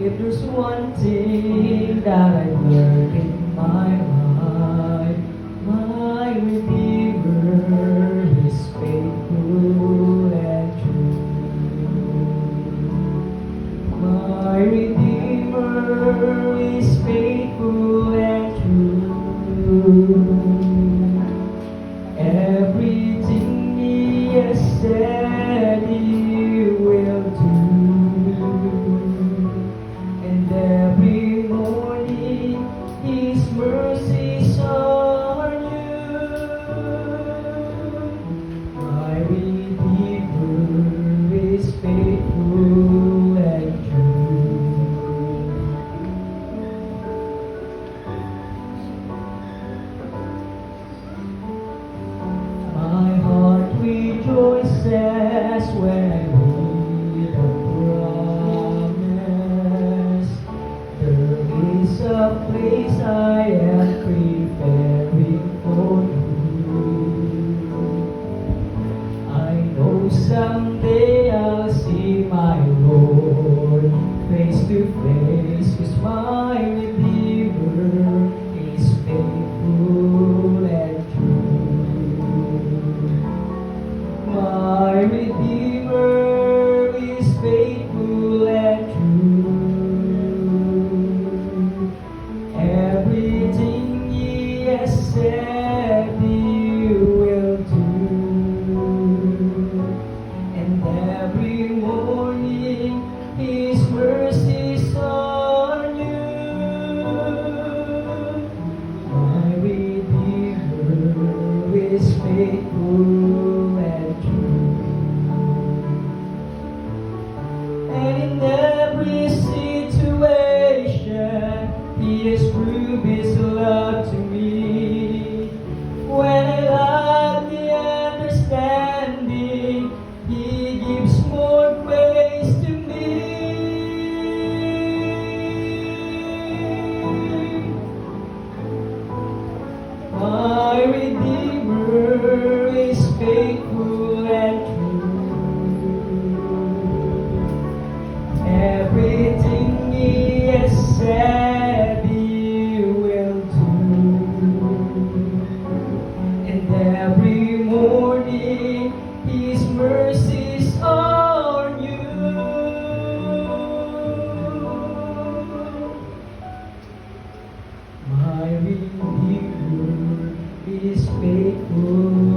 If there's one thing that I've learned in my life, my Redeemer is faithful and true. My Redeemer is faithful and true. Everything He has said He will do. And every morning His mercies are new. My Redeemer is faithful and true. My heart rejoices when I read the promise. There is a place I am preparing for you. I know someday I'll see my Lord face to face, 'cause my Redeemer is faithful and true. My Redeemer is faithful and true. Everything He has said He will do. And every morning His mercies are new. My Redeemer is faithful and true. And in every situation He has proved His love to me. When I lack the understanding, He gives more grace to me. My Redeemer is faithful and true. Everything He has said He will do. And every morning His mercies are new. My Redeemer is faithful